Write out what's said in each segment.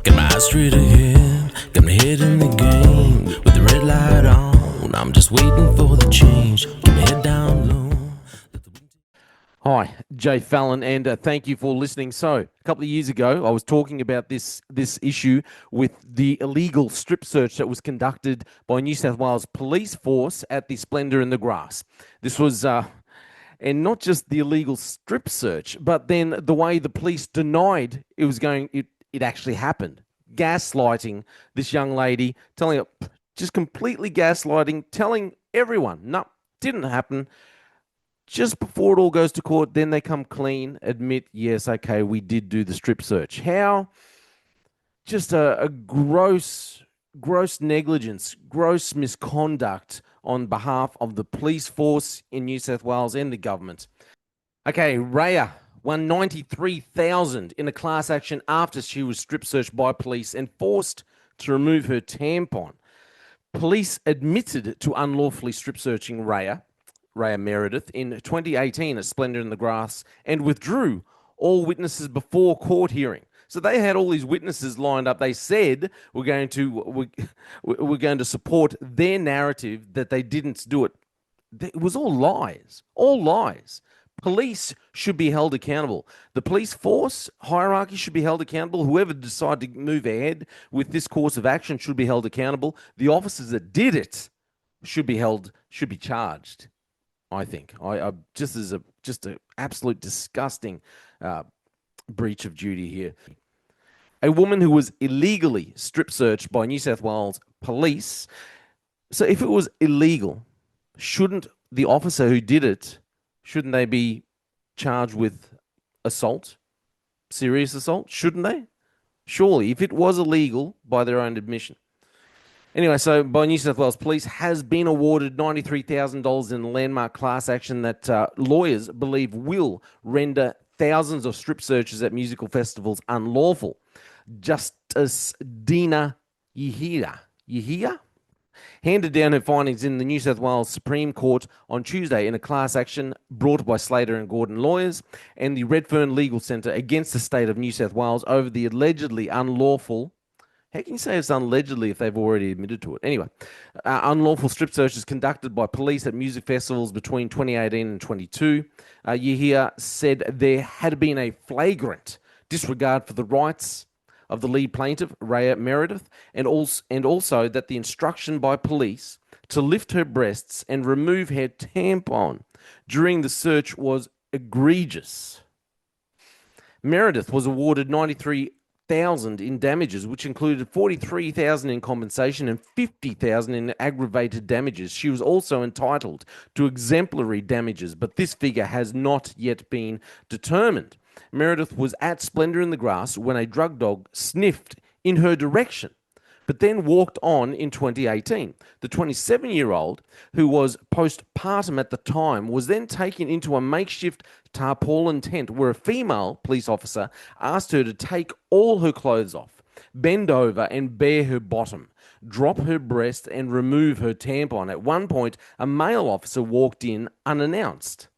Got my eyes straight ahead, got my head in the game. With the red light on, I'm just waiting for the change. Keep my head down low. Hi, Jay Fallon, and thank you for listening. So, a couple of years ago, I was talking about this issue with the illegal strip search that was conducted by New South Wales police force at the Splendour in the Grass. This was, and not just the illegal strip search, but then the way the police denied it actually happened. Gaslighting this young lady, telling her, just completely gaslighting, telling everyone, no, didn't happen. Just before it all goes to court, then they come clean, admit, yes, okay, we did do the strip search. How? Just a gross negligence, gross misconduct on behalf of the police force in New South Wales and the government. Okay, Raya won $93,000 in a class action after she was strip searched by police and forced to remove her tampon. Police admitted to unlawfully strip searching Raya Meredith in 2018 at Splendour in the Grass and withdrew all witnesses before court hearing. So they had all these witnesses lined up. They said we're going to support their narrative that they didn't do it. It was all lies. All lies. Police should be held accountable. The police force hierarchy should be held accountable. Whoever decided to move ahead with this course of action should be held accountable. The officers that did it should be charged. I think I just as an absolute disgusting breach of duty here. A woman who was illegally strip searched by New South Wales police. So if it was illegal, shouldn't the officer who did it, shouldn't they be charged with assault, serious assault? Shouldn't they? Surely, if it was illegal by their own admission. Anyway, so by New South Wales Police has been awarded $93,000 in a landmark class action that lawyers believe will render thousands of strip searches at musical festivals unlawful. Justice Dina Yahia handed down her findings in the New South Wales Supreme Court on Tuesday in a class action brought by Slater and Gordon lawyers and the Redfern Legal Centre against the state of New South Wales over the allegedly unlawful. How can you say it's allegedly if they've already admitted to it? Anyway, unlawful strip searches conducted by police at music festivals between 2018 and 22. Yahia said there had been a flagrant disregard for the rights of the lead plaintiff, Raya Meredith, and also that the instruction by police to lift her breasts and remove her tampon during the search was egregious. Meredith was awarded $93,000 in damages, which included $43,000 in compensation and $50,000 in aggravated damages. She was also entitled to exemplary damages, but this figure has not yet been determined. Meredith was at Splendour in the Grass when a drug dog sniffed in her direction, but then walked on in 2018. The 27-year-old, who was postpartum at the time, was then taken into a makeshift tarpaulin tent where a female police officer asked her to take all her clothes off, bend over and bare her bottom, drop her breast and remove her tampon. At one point, a male officer walked in unannounced.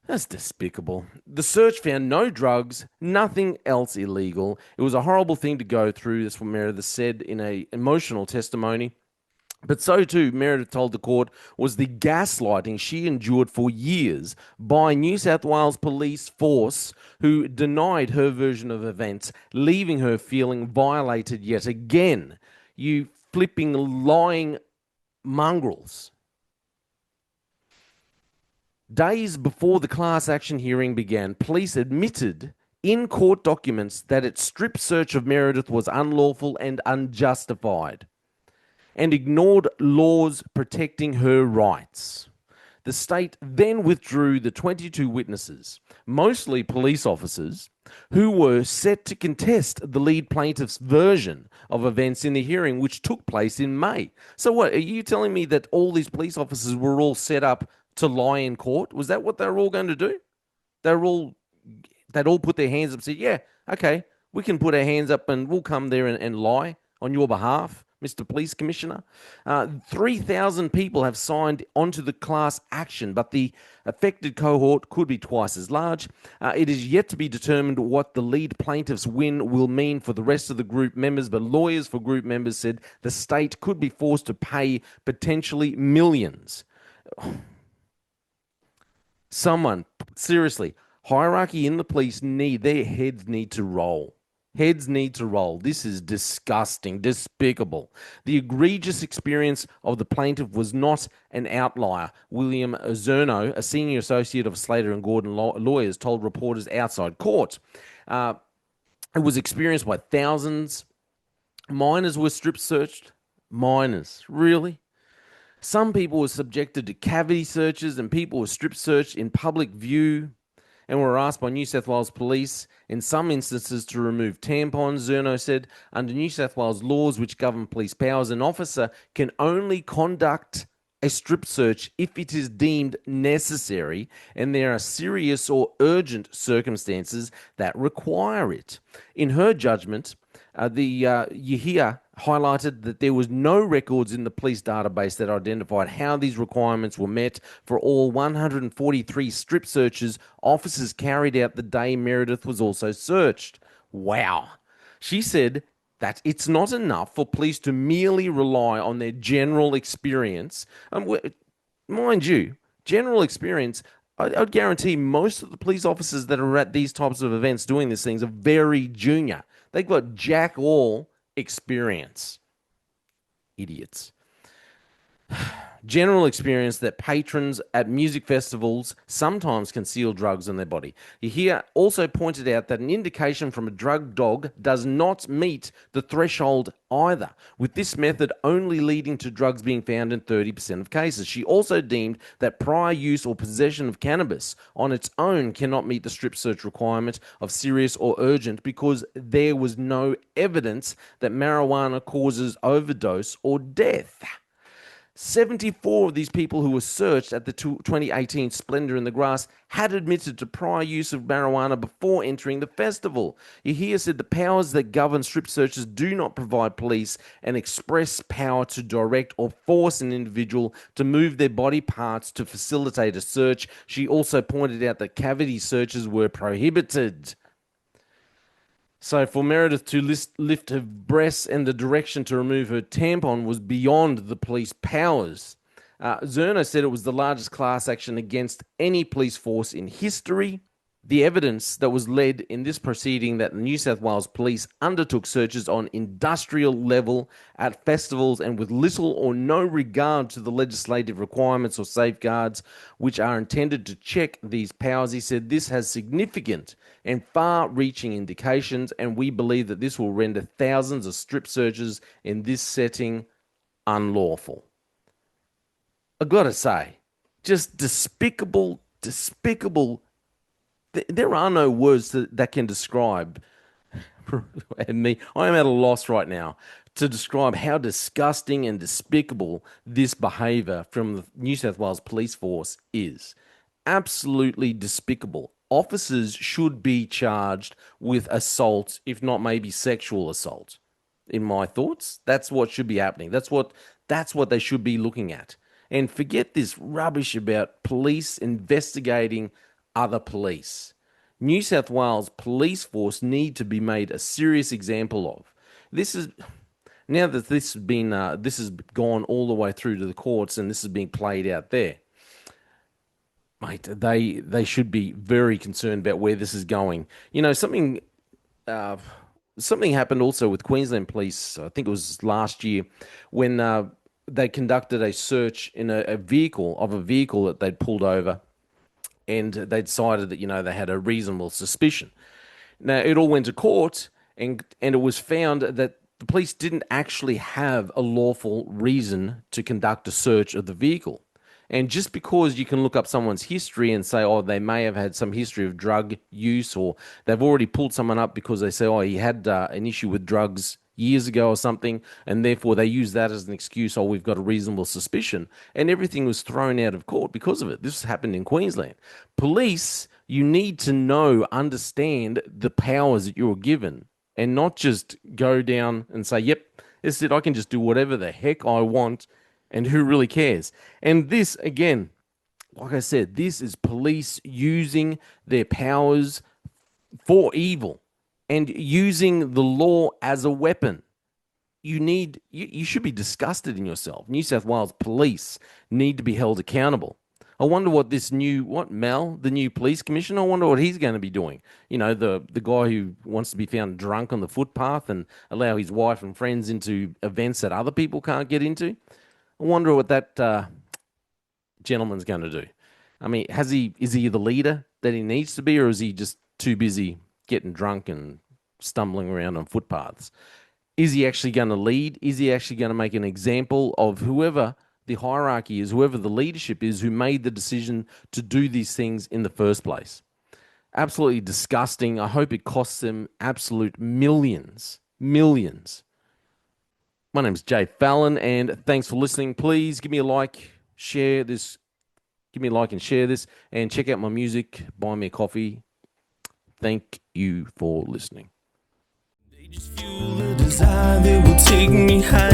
That's despicable. The search found no drugs, nothing else illegal. It was a horrible thing to go through. That's what Meredith said in an emotional testimony. But so too, Meredith told the court, was the gaslighting she endured for years by New South Wales police force who denied her version of events, leaving her feeling violated yet again. You flipping lying mongrels. Days before the class action hearing began, police admitted in court documents that its strip search of Meredith was unlawful and unjustified and ignored laws protecting her rights. The state then withdrew the 22 witnesses, mostly police officers, who were set to contest the lead plaintiff's version of events in the hearing, which took place in May. So what, are you telling me that all these police officers were all set up to lie in court? Was that what they were all going to do? They'd all put their hands up and say, yeah, okay, we can put our hands up and we'll come there and lie on your behalf, Mr. Police Commissioner. 3,000 people have signed onto the class action, but the affected cohort could be twice as large. It is yet to be determined what the lead plaintiff's win will mean for the rest of the group members, but lawyers for group members said the state could be forced to pay potentially millions. Someone, seriously, hierarchy in the police their heads need to roll. Heads need to roll. This is disgusting, despicable. The egregious experience of the plaintiff was not an outlier. William Zerno, a senior associate of Slater and Gordon lawyers, told reporters outside court. It was experienced by thousands. Minors were strip searched. Minors, really? Some people were subjected to cavity searches, and people were strip searched in public view and were asked by New South Wales police in some instances to remove tampons. Zerno said, under New South Wales laws which govern police powers, an officer can only conduct a strip search if it is deemed necessary and there are serious or urgent circumstances that require it. In her judgment, Yahia highlighted that there was no records in the police database that identified how these requirements were met for all 143 strip searches officers carried out the day Meredith was also searched. Wow. She said that it's not enough for police to merely rely on their general experience. Mind you, general experience, I'd guarantee most of the police officers that are at these types of events doing these things are very junior. They've got jack all experience. Idiots. General experience that patrons at music festivals sometimes conceal drugs in their body. Yahia also pointed out that an indication from a drug dog does not meet the threshold either, with this method only leading to drugs being found in 30% of cases. She also deemed that prior use or possession of cannabis on its own cannot meet the strip search requirement of serious or urgent because there was no evidence that marijuana causes overdose or death. 74 of these people who were searched at the 2018 Splendour in the Grass had admitted to prior use of marijuana before entering the festival. Yahia said the powers that govern strip searches do not provide police an express power to direct or force an individual to move their body parts to facilitate a search. She also pointed out that cavity searches were prohibited. So for Meredith to lift her breasts and the direction to remove her tampon was beyond the police powers. Zerno said it was the largest class action against any police force in history. The evidence that was led in this proceeding that the New South Wales Police undertook searches on industrial level at festivals and with little or no regard to the legislative requirements or safeguards which are intended to check these powers. He said this has significant and far-reaching indications, and we believe that this will render thousands of strip searches in this setting unlawful. I've got to say, just despicable. There are no words that can describe me. I am at a loss right now to describe how disgusting and despicable this behaviour from the New South Wales Police Force is. Absolutely despicable. Officers should be charged with assault, if not maybe sexual assault. In my thoughts, that's what should be happening. That's what they should be looking at. And forget this rubbish about police investigating other police. New South Wales police force need to be made a serious example of. Now that this has gone all the way through to the courts and this is being played out there, mate, they should be very concerned about where this is going. You know, something happened also with Queensland Police. I think it was last year when they conducted a search in a vehicle that they'd pulled over, and they decided that, you know, they had a reasonable suspicion. Now, it all went to court, and it was found that the police didn't actually have a lawful reason to conduct a search of the vehicle. And just because you can look up someone's history and say, oh, they may have had some history of drug use, or they've already pulled someone up because they say, oh, he had an issue with drugs years ago or something, and therefore they use that as an excuse, oh, we've got a reasonable suspicion, and everything was thrown out of court because of it. This happened in Queensland. Police, you need to understand the powers that you're given, and not just go down and say, yep, They said, I can just do whatever the heck I want, and who really cares? And this, again, like I said, this is police using their powers for evil and using the law as a weapon. You should be disgusted in yourself. New South Wales police need to be held accountable. I wonder what Mel, the new police commissioner, I wonder what he's going to be doing. You know, the guy who wants to be found drunk on the footpath and allow his wife and friends into events that other people can't get into. I wonder what that gentleman's going to do. I mean, is he the leader that he needs to be, or is he just too busy getting drunk and stumbling around on footpaths? Is he actually going to lead? Is he actually going to make an example of whoever the hierarchy is, whoever the leadership is, who made the decision to do these things in the first place? Absolutely disgusting. I hope it costs them absolute millions. Millions. My name's Jay Fallon, and thanks for listening. Please give me a like, share this. Give me a like and share this, and check out my music. Buy me a coffee. Thank you for listening. They just fuel a desire that will take me high.